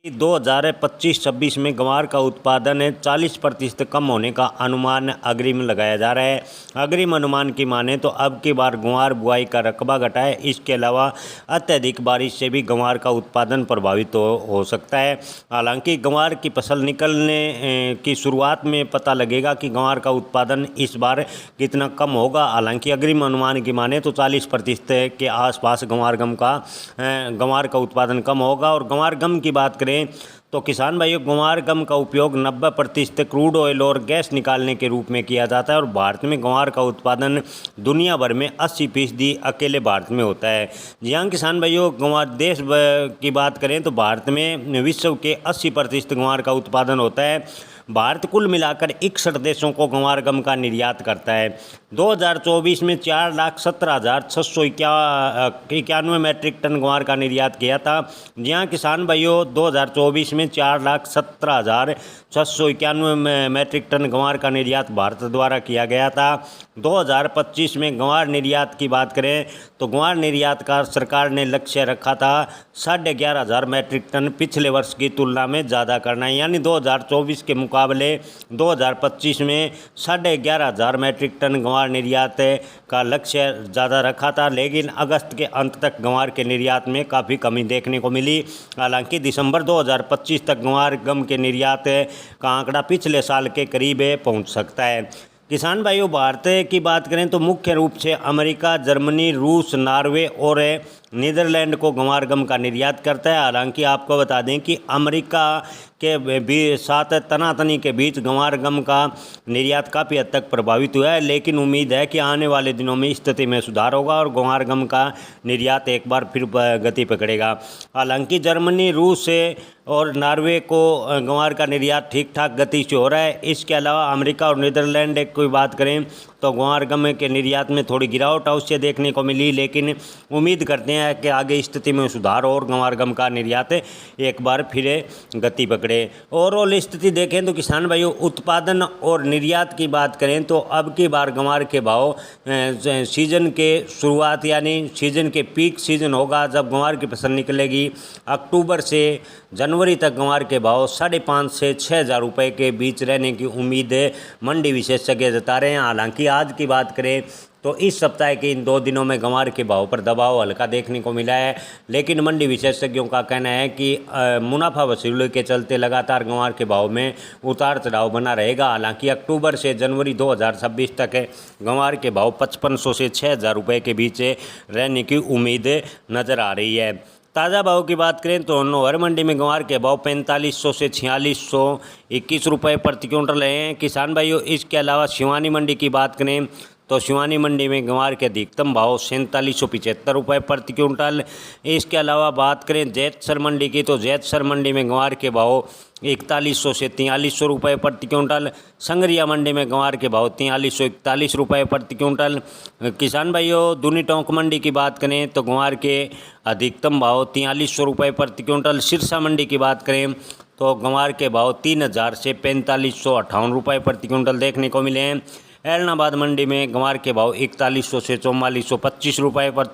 2025-26 में ग्वार का उत्पादन 40% कम होने का अनुमान अग्रिम लगाया जा रहा है। अग्रिम अनुमान की माने तो अब की बार ग्वार बुआई का रकबा घटा है। इसके अलावा अत्यधिक बारिश से भी ग्वार का उत्पादन प्रभावित हो सकता है। हालांकि ग्वार की फसल निकलने की शुरुआत में पता लगेगा कि ग्वार का उत्पादन इस बार कितना कम होगा। हालांकि अग्रिम अनुमान की माने तो 40% के आसपास ग्वार का उत्पादन कम होगा। और ग्वार गम की बात करें तो किसान भाइयों, ग्वार गम का उपयोग 90% क्रूड ऑयल और गैस निकालने के रूप में किया जाता है। और भारत में ग्वार का उत्पादन दुनिया भर में 80% अकेले भारत में होता है। जी हाँ किसान भाइयों, ग्वार देश की बात करें तो भारत में विश्व के 80% ग्वार का उत्पादन होता है। भारत कुल मिलाकर 61 देशों को ग्वार गम का निर्यात करता है। 2024 में 4,17,691 मैट्रिक टन ग्वार का निर्यात किया था। जी हाँ किसान भाइयों, 2024 में 4,17,691 मैट्रिक टन ग्वार का निर्यात भारत द्वारा किया गया था। 2025 में ग्वार निर्यात की बात करें तो ग्वार निर्यात का सरकार ने लक्ष्य रखा था 11,500 मैट्रिक टन, पिछले वर्ष की तुलना में ज़्यादा करना है। यानी 2024 के मुकाबले 2025 में 11,500 मैट्रिक टन ग्वार निर्यात का लक्ष्य ज़्यादा रखा था। लेकिन अगस्त के अंत तक ग्वार के निर्यात में काफ़ी कमी देखने को मिली। हालांकि दिसंबर 2025 तक ग्वार गम के निर्यात का आंकड़ा पिछले साल के करीब पहुंच सकता है। किसान भाइयों, भारत की बात करें तो मुख्य रूप से अमेरिका, जर्मनी, रूस, नॉर्वे और नीदरलैंड को ग्वार गम का निर्यात करता है। हालांकि आपको बता दें कि अमेरिका के साथ तनातनी के बीच ग्वार गम का निर्यात काफ़ी हद तक प्रभावित हुआ है। लेकिन उम्मीद है कि आने वाले दिनों में स्थिति में सुधार होगा और ग्वार गम का निर्यात एक बार फिर गति पकड़ेगा। हालांकि जर्मनी, रूस और नॉर्वे को ग्वार का निर्यात ठीक ठाक गति से हो रहा है। इसके अलावा अमेरिका और नीदरलैंड की बात करें तो ग्वार गम के निर्यात में थोड़ी गिरावट अवश्य देखने को मिली। लेकिन उम्मीद करते हैं कि आगे स्थिति में सुधार और ग्वार गम का निर्यात एक बार फिर गति पकड़े। ओवरऑल स्थिति देखें तो किसान भाइयों, उत्पादन और निर्यात की बात करें तो अब की बार ग्वार के भाव सीजन के शुरुआत यानी सीजन के पीक सीजन होगा जब ग्वार की फसल निकलेगी। अक्टूबर से जनवरी तक ग्वार के भाव 5,500 से 6,000 रुपये के बीच रहने की उम्मीद मंडी विशेषज्ञ जता रहे हैं। हालांकि आज की बात करें तो इस सप्ताह के इन 2 दिनों में ग्वार के भाव पर दबाव हल्का देखने को मिला है। लेकिन मंडी विशेषज्ञों का कहना है कि मुनाफा वसूली के चलते लगातार ग्वार के भाव में उतार चढ़ाव बना रहेगा। हालांकि अक्टूबर से जनवरी 2026 तक ग्वार के भाव 5,500 से 6,000 रुपये के बीच रहने की उम्मीद नज़र आ रही है। ताज़ा भाव की बात करें तो नौहर मंडी में ग्वार के भाव 4,500 से 4,621 रुपये प्रति क्विंटल हैं। किसान भाइयों, इसके अलावा शिवानी मंडी की बात करें तो शिवानी मंडी में ग्वार के अधिकतम भाव 4,775 रुपये प्रति क्विंटल। इसके अलावा बात करें जैतसर मंडी की तो जैतसर मंडी में ग्वार के भाव 4,100 से 4,300 रुपये प्रति क्विंटल। संगरिया मंडी में ग्वार के भाव 4,341 रुपये प्रति क्विंटल। किसान भाइयों, दूनी टोंक मंडी की बात करें तो ग्वार के अधिकतम भाव 4,300 रुपये प्रति क्विंटल। सिरसा मंडी की बात करें तो ग्वार के भाव 3,000 से 4,558 रुपये प्रति क्विंटल देखने को मिले हैं। ऐलनाबाद मंडी में ग्वार के भाव 4,100 से 4,425 रुपये प्रति